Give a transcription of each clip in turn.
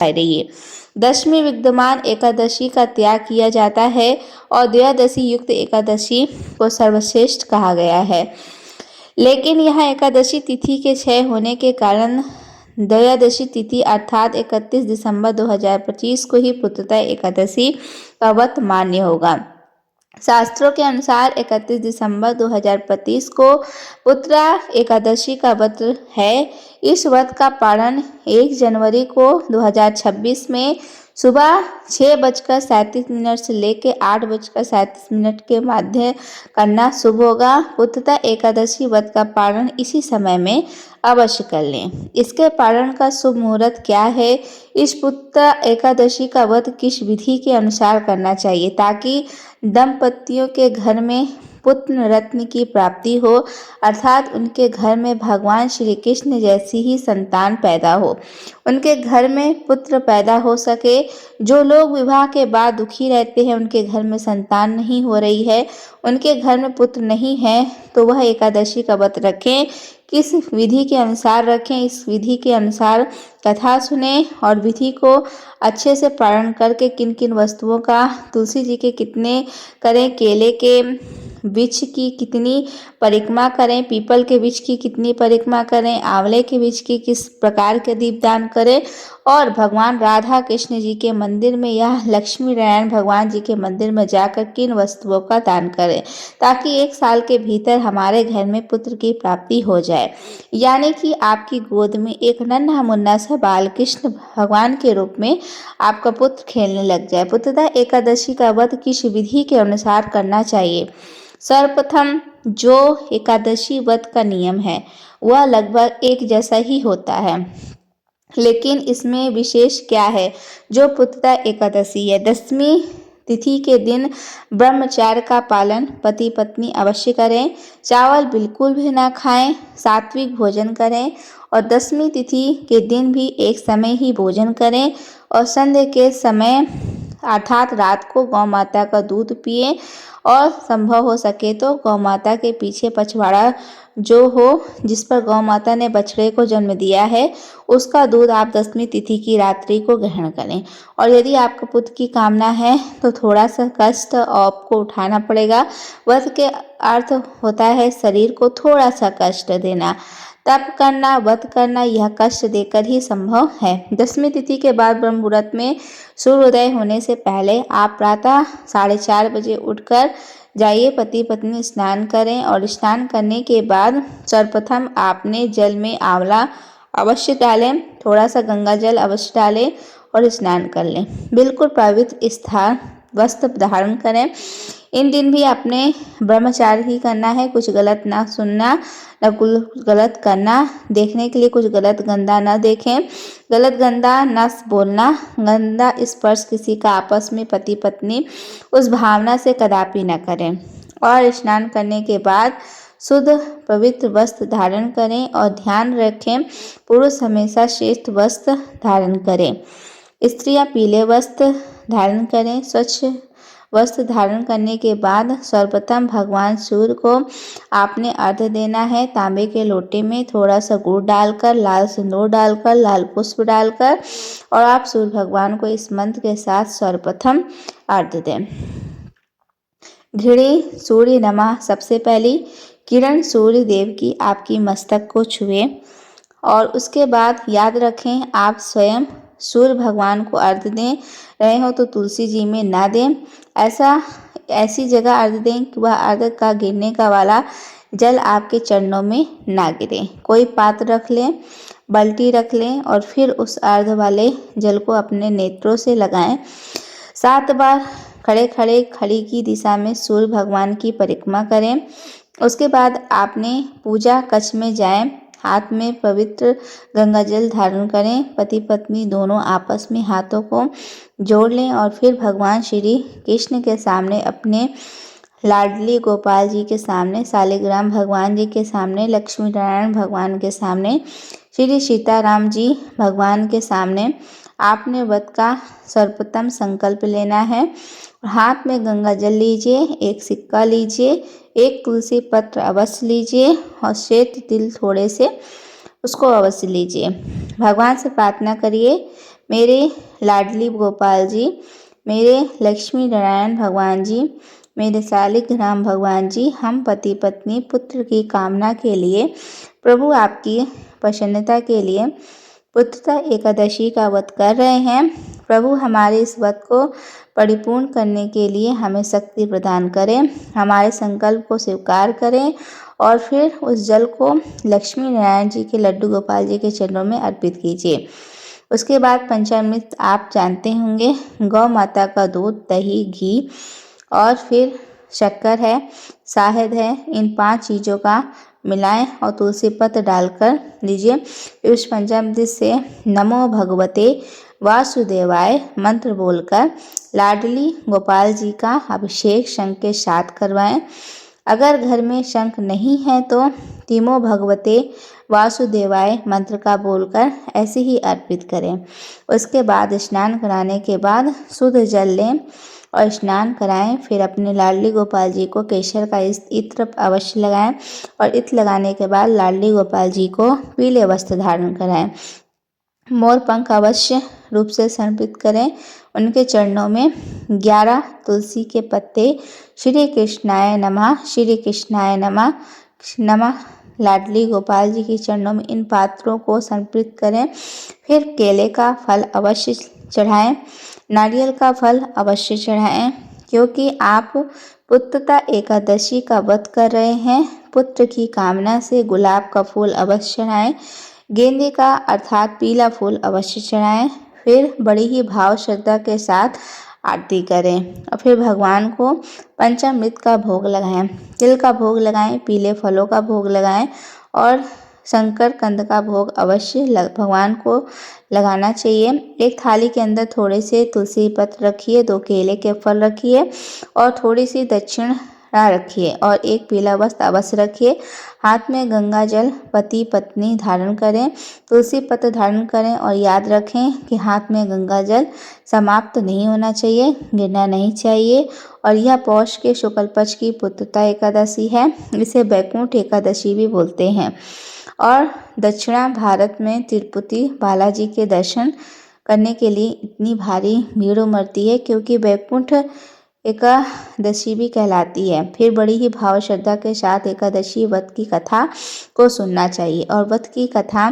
रहिए। दशमी विद्यमान एकादशी का त्याग किया जाता है और द्वादशी युक्त एकादशी को सर्वश्रेष्ठ कहा गया है। लेकिन यहाँ एकादशी तिथि के क्षय होने के कारण त्रयोदशी तिथि अर्थात 31 दिसंबर 2025 को ही पुत्रदा एकादशी का व्रत मान्य होगा। शास्त्रों के अनुसार 31 दिसंबर 2025 को पुत्रदा एकादशी का व्रत है। इस व्रत का पारण 1 जनवरी को 2026 में सुबह 6:37 से लेकर 8:37 के मध्य करना शुभ होगा। पुत्रदा एकादशी व्रत का पारण इसी समय में अवश्य कर लें। इसके पारण का शुभ मुहूर्त क्या है? इस पुत्रदा एकादशी का व्रत किस विधि के अनुसार करना चाहिए ताकि दंपतियों के घर में पुत्र रत्न की प्राप्ति हो, अर्थात उनके घर में भगवान श्री कृष्ण जैसी ही संतान पैदा हो, उनके घर में पुत्र पैदा हो सके। जो लोग विवाह के बाद दुखी रहते हैं, उनके घर में संतान नहीं हो रही है, उनके घर में पुत्र नहीं है, तो वह एकादशी का व्रत रखें। किस विधि के अनुसार रखें, इस विधि के अनुसार कथा सुने और विधि को अच्छे से पारण करके किन किन वस्तुओं का, तुलसी जी के कितने करें, केले के वृक्ष की कितनी परिक्रमा करें, पीपल के वृक्ष की कितनी परिक्रमा करें, आंवले के वृक्ष की किस प्रकार के दीपदान करें और भगवान राधा कृष्ण जी के मंदिर में या लक्ष्मी नारायण भगवान जी के मंदिर में जाकर किन वस्तुओं का दान करें ताकि 1 साल के भीतर हमारे घर में पुत्र की प्राप्ति हो जाए, यानी कि आपकी गोद में एक नन्हा मुन्ना सा बाल कृष्ण भगवान के रूप में आपका पुत्र खेलने लग जाए। पुत्रदा एकादशी का व्रत किस विधि के अनुसार करना चाहिए? सर्वप्रथम जो एकादशी व्रत का नियम है वह लगभग एक जैसा ही होता है, लेकिन इसमें विशेष क्या है? जो पुत्रदा एकादशी है, दशमी तिथि के दिन ब्रह्मचर्य का पालन पति पत्नी अवश्य करें, चावल बिल्कुल भी ना खाएं, सात्विक भोजन करें और दशमी तिथि के दिन भी एक समय ही भोजन करें और संध्या के समय अर्थात रात को गौ माता का दूध पिएं और संभव हो सके तो गौ माता के पीछे पछवाड़ा जो हो जिस पर गौ माता ने बछड़े को जन्म दिया है उसका दूध आप दशमी तिथि की रात्रि को ग्रहण करें। और यदि आपका पुत्र की कामना है तो थोड़ा सा कष्ट आपको उठाना पड़ेगा। व्रत के अर्थ होता है शरीर को थोड़ा सा कष्ट देना, तप करना, व्रत करना, यह कष्ट देकर ही संभव है। दशमी तिथि के बाद ब्रह्म मुहूर्त में सूर्योदय होने से पहले आप प्रातः 4:30 बजे उठकर जाइए, पति पत्नी स्नान करें और स्नान करने के बाद सर्वप्रथम आपने जल में आंवला अवश्य डालें, थोड़ा सा गंगा जल अवश्य डालें और स्नान कर लें। बिल्कुल पवित्र स्थान वस्त्र धारण करें। इन दिन भी अपने ब्रह्मचार्य ही करना है, कुछ गलत ना सुनना, न कुछ गलत करना, देखने के लिए कुछ गलत गंदा ना देखें, गलत गंदा न बोलना, गंदा स्पर्श किसी का आपस में पति पत्नी उस भावना से कदापि न करें। और स्नान करने के बाद शुद्ध पवित्र वस्त्र धारण करें और ध्यान रखें पुरुष हमेशा श्रेष्ठ वस्त्र धारण करें, स्त्रियां पीले वस्त्र धारण करें। स्वच्छ वस्त्र धारण करने के बाद सर्वप्रथम भगवान सूर्य को आपने अर्घ्य देना है। तांबे के लोटे में थोड़ा सा गुड़ डालकर, लाल सिंदूर डालकर, लाल पुष्प डालकर और आप सूर्य भगवान को इस मंत्र के साथ सर्वप्रथम अर्घ्य दें। घृणी सूर्य नमः। सबसे पहली किरण सूर्य देव की आपकी मस्तक को छुए और उसके बाद याद रखें आप स्वयं सूर्य भगवान को अर्घ्य दे रहे हो तो तुलसी जी में ना दें, ऐसी जगह अर्घ्य दें कि वह अर्घ्य का गिरने का वाला जल आपके चरणों में ना गिरे। कोई पात्र रख लें, बाल्टी रख लें और फिर उस अर्घ्य वाले जल को अपने नेत्रों से लगाएं। 7 बार खड़े खड़े खड़ी की दिशा में सूर्य भगवान की परिक्रमा करें। उसके बाद आपने पूजा कक्ष में जाएं, हाथ में पवित्र गंगा जल धारण करें, पति पत्नी दोनों आपस में हाथों को जोड़ लें और फिर भगवान श्री कृष्ण के सामने, अपने लाडली गोपाल जी के सामने, शालिग्राम भगवान जी के सामने, लक्ष्मी नारायण भगवान के सामने, श्री सीताराम जी भगवान के सामने आपने व्रत का सर्वप्रथम संकल्प लेना है। हाथ में गंगा जल लीजिए, एक सिक्का लीजिए, एक तुलसी पत्र अवश्य लीजिए और श्वेत तिल थोड़े से उसको अवश्य लीजिए। भगवान से प्रार्थना करिए, मेरे लाडली गोपाल जी, मेरे लक्ष्मी नारायण भगवान जी, मेरे शालिग्राम भगवान जी, हम पति पत्नी पुत्र की कामना के लिए प्रभु आपकी प्रसन्नता के लिए पुत्रता एकादशी का व्रत कर रहे हैं। प्रभु हमारे इस व्रत को परिपूर्ण करने के लिए हमें शक्ति प्रदान करें, हमारे संकल्प को स्वीकार करें और फिर उस जल को लक्ष्मी नारायण जी के लड्डू गोपाल जी के चरणों में अर्पित कीजिए। उसके बाद पंचामृत आप जानते होंगे, गौ माता का दूध, दही, घी और फिर शक्कर है, शहद है, इन 5 चीज़ों का मिलाएं और तुलसी पत्र डालकर लीजिए। फिर उस पंचामृत से नमो भगवते वासुदेवाय मंत्र बोलकर लाडली गोपाल जी का अभिषेक शंख के साथ करवाएं। अगर घर में शंख नहीं है तो तीमो भगवते वासुदेवाय मंत्र का बोलकर ऐसे ही अर्पित करें। उसके बाद स्नान कराने के बाद शुद्ध जल लें और स्नान कराएं। फिर अपने लाडली गोपाल जी को केसर का इत्र अवश्य लगाएं और इत्र लगाने के बाद लाडली गोपाल जी को पीले वस्त्र धारण कराएं। मोर पंख अवश्य रूप से समर्पित करें। उनके चरणों में 11 तुलसी के पत्ते श्री कृष्णाय नमः, श्री कृष्णाय नमः नमः लाडली गोपाल जी के चरणों में इन पात्रों को समर्पित करें। फिर केले का फल अवश्य चढ़ाएं, नारियल का फल अवश्य चढ़ाएं, क्योंकि आप पुत्रता एकादशी का व्रत कर रहे हैं। पुत्र की कामना से गुलाब का फूल अवश्य चढ़ाएं, गेंदे का अर्थात पीला फूल अवश्य चढ़ाएं। फिर बड़ी ही भाव श्रद्धा के साथ आरती करें और फिर भगवान को पंचामृत का भोग लगाएं, तिल का भोग लगाएं, पीले फलों का भोग लगाएं और शंकर कंद का भोग अवश्य भगवान को लगाना चाहिए। एक थाली के अंदर थोड़े से तुलसी पत्र रखिए, 2 केले के फल रखिए और थोड़ी सी दक्षिणा रखिए और एक पीला वस्त्र अवश्य रखिए। हाथ में गंगा जल पति पत्नी धारण करें, तुलसी पत्र धारण करें और याद रखें कि हाथ में गंगा जल समाप्त नहीं होना चाहिए, गिरना नहीं चाहिए। और यह पौष के शुक्ल पक्ष की पुत्रता एकादशी है, इसे बैकुंठ एकादशी भी बोलते हैं। और दक्षिणा भारत में तिरुपति बालाजी के दर्शन करने के लिए इतनी भारी भीड़ उमड़ती है क्योंकि बैकुंठ एकादशी भी कहलाती है। फिर बड़ी ही भाव श्रद्धा के साथ एकादशी व्रत की कथा को सुनना चाहिए। और व्रत की कथा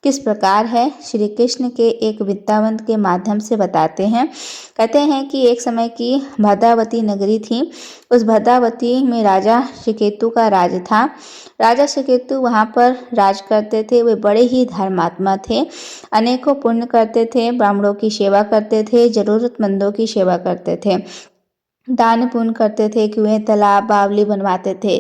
किस प्रकार है, श्री कृष्ण के एक वृत्तांत के माध्यम से बताते हैं। कहते हैं कि एक समय की भद्रावती नगरी थी। उस भद्रावती में राजा श्रीकेतु का राज था। राजा श्रीकेतु वहाँ पर राज करते थे। वे बड़े ही धर्मात्मा थे, अनेकों पुण्य करते थे, ब्राह्मणों की सेवा करते थे, जरूरतमंदों की सेवा करते थे, दान पुण्य करते थे, कुएं तालाब बावली बनवाते थे,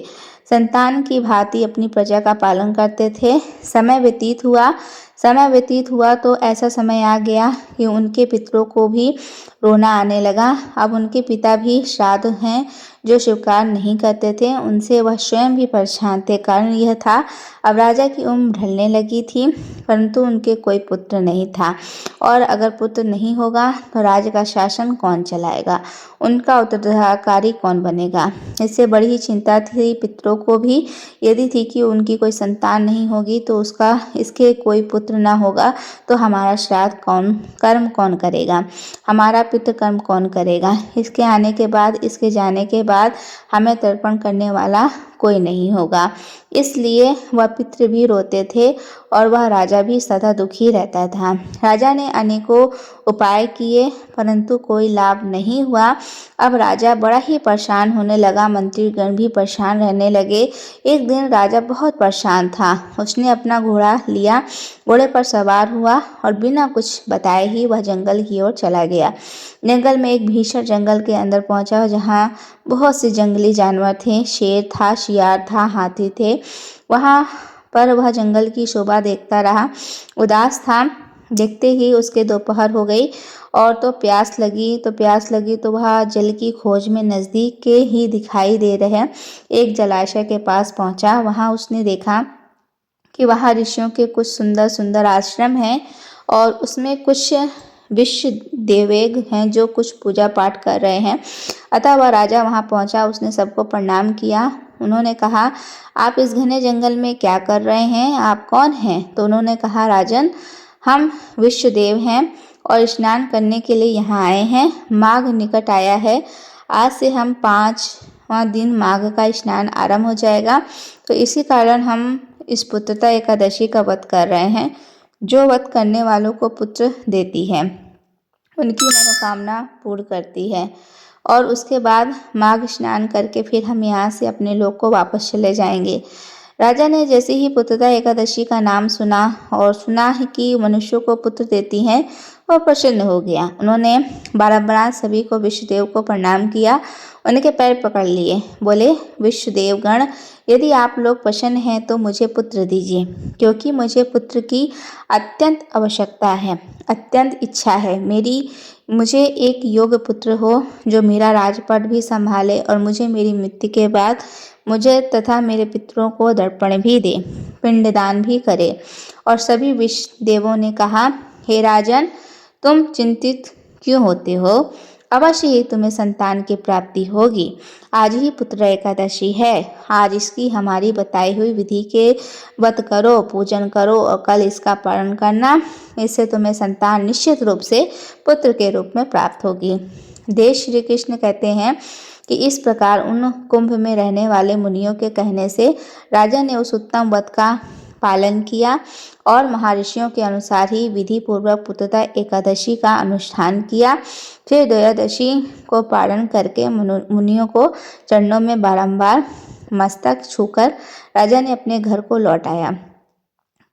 संतान की भांति अपनी प्रजा का पालन करते थे। समय व्यतीत हुआ तो ऐसा समय आ गया कि उनके पितरों को भी रोना आने लगा। अब उनके पिता भी श्राद्ध हैं जो स्वीकार नहीं करते थे, उनसे वह स्वयं भी परेशान थे। कारण यह था, अब राजा की उम्र ढलने लगी थी परंतु उनके कोई पुत्र नहीं था और अगर पुत्र नहीं होगा तो राज्य का शासन कौन चलाएगा, उनका उत्तराधिकारी कौन बनेगा। इससे बड़ी ही चिंता थी पितरों को भी, यदि थी कि उनकी कोई संतान नहीं होगी तो इसके कोई पुत्र ना होगा तो हमारा श्राद्ध कर्म कौन करेगा, हमारा पितृ कर्म कौन करेगा। इसके आने के बाद, इसके जाने के बाद हमें तर्पण करने वाला कोई नहीं होगा। इसलिए वह पितृ भी रोते थे और वह राजा भी सदा दुखी रहता था। राजा ने अनेकों उपाय किए परंतु कोई लाभ नहीं हुआ। अब राजा बड़ा ही परेशान होने लगा, मंत्रीगण भी परेशान रहने लगे। एक दिन राजा बहुत परेशान था। उसने अपना घोड़ा लिया, घोड़े पर सवार हुआ और बिना कुछ बताए ही वह जंगल की ओर चला गया। जंगल में एक भीषण जंगल के अंदर पहुंचा जहां बहुत से जंगली जानवर थे, शेर था, शियार था, हाथी थे। वहां पर वह जंगल की शोभा देखता रहा, उदास था। देखते ही उसके दोपहर हो गई और तो प्यास लगी तो वह जल की खोज में नज़दीक के ही दिखाई दे रहे एक जलाशय के पास पहुंचा। वहां उसने देखा कि वहाँ ऋषियों के कुछ सुंदर सुंदर आश्रम हैं और उसमें कुछ विश्व देवेग हैं जो कुछ पूजा पाठ कर रहे हैं। अतः वह राजा वहाँ पहुँचा, उसने सबको प्रणाम किया। उन्होंने कहा, आप इस घने जंगल में क्या कर रहे हैं, आप कौन हैं? तो उन्होंने कहा, राजन, हम विश्वदेव हैं, और स्नान करने के लिए यहाँ आए हैं। माघ निकट आया है। आज से हम 5वां दिन माघ का स्नान आरंभ हो जाएगा। तो इसी कारण हम इस पुत्रदा एकादशी का व्रत कर रहे हैं, जो व्रत करने वालों को पुत्र देती है, उनकी मनोकामना पूर्ण करती है। और उसके बाद माघ स्नान करके फिर हम यहाँ से अपने लोक को वापस चले जाएंगे। राजा ने जैसे ही पुत्रदा एकादशी का नाम सुना और सुना है कि मनुष्यों को पुत्र देती हैं, वह प्रसन्न हो गया। उन्होंने बारंबार सभी को विष्णुदेव को प्रणाम किया, उनके पैर पकड़ लिए, बोले, विष्णुदेवगण, यदि आप लोग प्रसन्न हैं तो मुझे पुत्र दीजिए, क्योंकि मुझे पुत्र की अत्यंत आवश्यकता है, अत्यंत इच्छा है। मुझे एक योग्य पुत्र हो जो मेरा राजपाट भी संभाले और मुझे मेरी मृत्यु के बाद मुझे तथा मेरे पितरों को दर्पण भी दे, पिंडदान भी करे। और सभी विष्णु देवों ने कहा, हे राजन, तुम चिंतित क्यों होते हो? अवश्य ही तुम्हें संतान की प्राप्ति होगी। आज ही पुत्र एकादशी है। आज इसकी हमारी बताई हुई विधि के व्रत करो, पूजन करो और कल इसका पालन करना। इससे तुम्हें संतान निश्चित रूप से पुत्र के रूप में प्राप्त होगी। देव श्री कृष्ण कहते हैं कि इस प्रकार उन कुंभ में रहने वाले मुनियों के कहने से राजा ने उस उत्तम व्रत का पालन किया और महर्षियों के अनुसार ही विधि पूर्वक पुत्रदा एकादशी का अनुष्ठान किया। फिर द्वादशी को पारण करके मुनियों को चरणों में बारंबार मस्तक छूकर राजा ने अपने घर को लौटाया।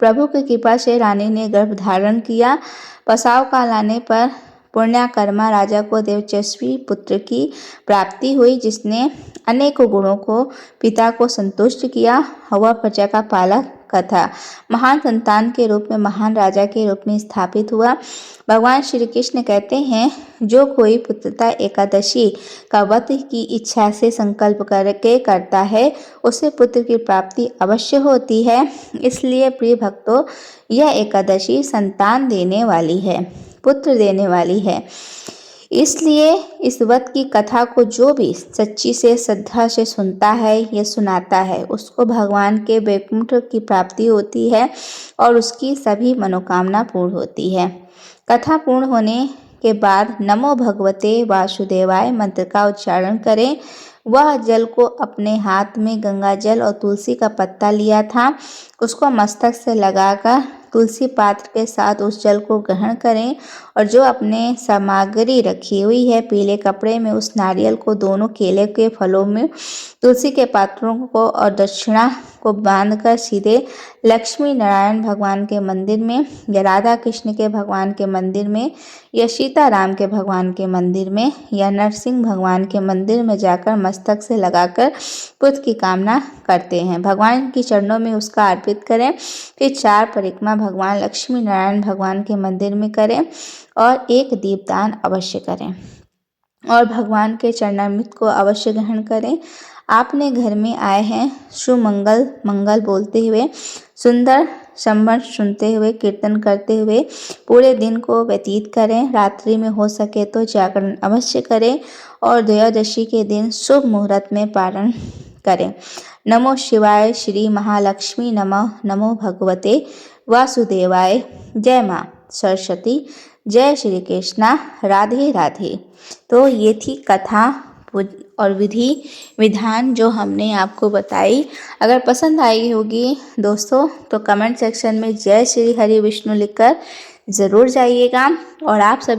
प्रभु की कृपा से रानी ने गर्भ धारण किया। प्रसव काल आने पर पुण्याकर्मा राजा को देवयशस्वी पुत्र की प्राप्ति हुई, जिसने अनेकों गुणों को पिता को संतुष्ट किया। वह प्रजा का पालक कथा महान संतान के रूप में महान राजा के रूप में स्थापित हुआ। भगवान श्री कृष्ण कहते हैं, जो कोई पुत्रदा एकादशी का व्रत की इच्छा से संकल्प करके करता है, उसे पुत्र की प्राप्ति अवश्य होती है। इसलिए प्रिय भक्तों, यह एकादशी संतान देने वाली है, पुत्र देने वाली है। इसलिए इस व्रत की कथा को जो भी सच्ची से श्रद्धा से सुनता है या सुनाता है, उसको भगवान के वैकुंठ की प्राप्ति होती है और उसकी सभी मनोकामना पूर्ण होती है। कथा पूर्ण होने के बाद नमो भगवते वासुदेवाय मंत्र का उच्चारण करें। वह जल को अपने हाथ में गंगा जल और तुलसी का पत्ता लिया था, उसको मस्तक से लगाकर तुलसी पात्र के साथ उस जल को ग्रहण करें और जो अपने सामग्री रखी हुई है पीले कपड़े में, उस नारियल को दोनों केले के फलों में तुलसी के पात्रों को और दक्षिणा को बांधकर सीधे लक्ष्मी नारायण भगवान के मंदिर में या राधा कृष्ण के भगवान के मंदिर में या सीताराम के भगवान के मंदिर में या नरसिंह भगवान के मंदिर में जाकर मस्तक से लगाकर पुत्र की कामना करते हैं। भगवान की चरणों में उसका अर्पित करें। फिर 4 परिक्रमा भगवान लक्ष्मी नारायण भगवान के मंदिर में करें और एक दीपदान अवश्य करें और भगवान के चरणामृत को अवश्य ग्रहण करें। आपने घर में आए हैं, सुमंगल मंगल बोलते हुए, सुंदर संबंध सुनते हुए, कीर्तन करते हुए पूरे दिन को व्यतीत करें। रात्रि में हो सके तो जागरण अवश्य करें और द्वादशी के दिन शुभ मुहूर्त में पारण करें। नमो शिवाय, श्री महालक्ष्मी नमः, नमो भगवते वासुदेवाय, जय माँ सरस्वती, जय श्री कृष्णा, राधे राधे। तो ये थी कथा और विधि विधान जो हमने आपको बताई। अगर पसंद आई होगी दोस्तों तो कमेंट सेक्शन में जय श्री हरि विष्णु लिखकर ज़रूर जाइएगा। और आप सभी